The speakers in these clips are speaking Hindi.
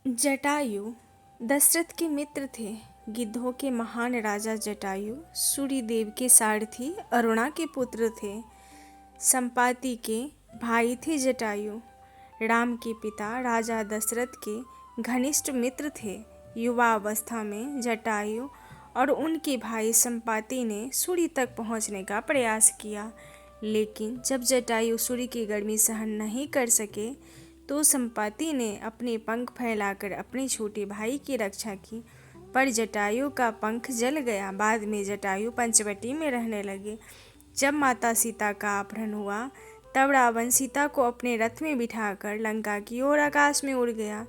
जटायु दशरथ के मित्र थे। गिद्धों के महान राजा जटायु सूर्यदेव के सारथी अरुणा के पुत्र थे। संपाति के भाई थे जटायु। राम के पिता राजा दशरथ के घनिष्ठ मित्र थे। युवा अवस्था में जटायु और उनके भाई संपाति ने सूर्य तक पहुंचने का प्रयास किया, लेकिन जब जटायु सूर्य की गर्मी सहन नहीं कर सके तो संपाति ने अपने पंख फैलाकर अपने छोटे भाई की रक्षा की, पर जटायु का पंख जल गया। बाद में जटायु पंचवटी में रहने लगे। जब माता सीता का अपहरण हुआ तब रावण सीता को अपने रथ में बिठाकर लंका की ओर आकाश में उड़ गया।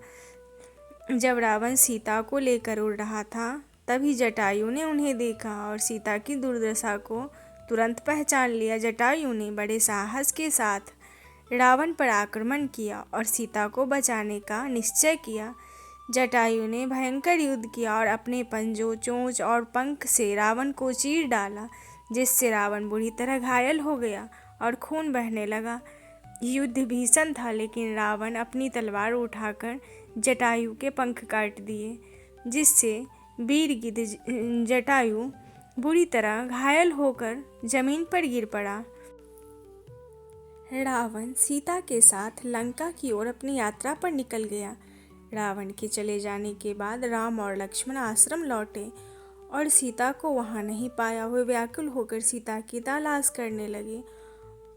जब रावण सीता को लेकर उड़ रहा था तभी जटायु ने उन्हें देखा और सीता की दुर्दशा को तुरंत पहचान लिया। जटायु ने बड़े साहस के साथ रावण पर आक्रमण किया और सीता को बचाने का निश्चय किया। जटायु ने भयंकर युद्ध किया और अपने पंजों, चोंच और पंख से रावण को चीर डाला, जिससे रावण बुरी तरह घायल हो गया और खून बहने लगा। युद्ध भीषण था, लेकिन रावण अपनी तलवार उठाकर जटायु के पंख काट दिए, जिससे वीर गिद्ध जटायु बुरी तरह घायल होकर जमीन पर गिर पड़ा। रावण सीता के साथ लंका की ओर अपनी यात्रा पर निकल गया। रावण के चले जाने के बाद राम और लक्ष्मण आश्रम लौटे और सीता को वहां नहीं पाया। वे व्याकुल होकर सीता की तलाश करने लगे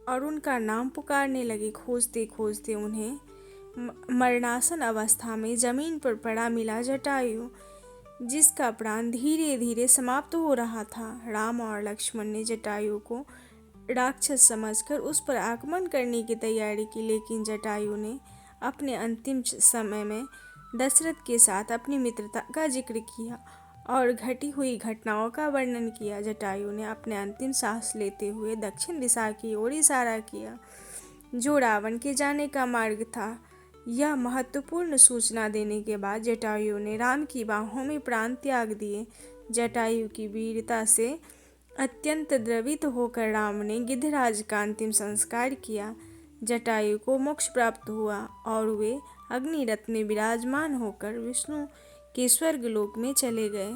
और उनका नाम पुकारने लगे। खोजते खोजते उन्हें मरणासन अवस्था में जमीन पर पड़ा मिला जटायु, जिसका प्राण धीरे धीरे समाप्त हो रहा था। राम और लक्ष्मण ने जटायु को राक्षस समझकर उस पर आक्रमण करने की तैयारी की, लेकिन जटायु ने अपने अंतिम समय में दशरथ के साथ अपनी मित्रता का जिक्र किया और घटी हुई घटनाओं का वर्णन किया। जटायु ने अपने अंतिम सांस लेते हुए दक्षिण दिशा की ओर इशारा किया, जो रावण के जाने का मार्ग था। यह महत्वपूर्ण सूचना देने के बाद जटायु ने राम की बाहों में प्राण त्याग दिए। जटायु की वीरता से अत्यंत द्रवित होकर राम ने गिद्धराज का अंतिम संस्कार किया। जटायु को मोक्ष प्राप्त हुआ और वे अग्नि रथ में विराजमान होकर विष्णु के स्वर्गलोक में चले गए।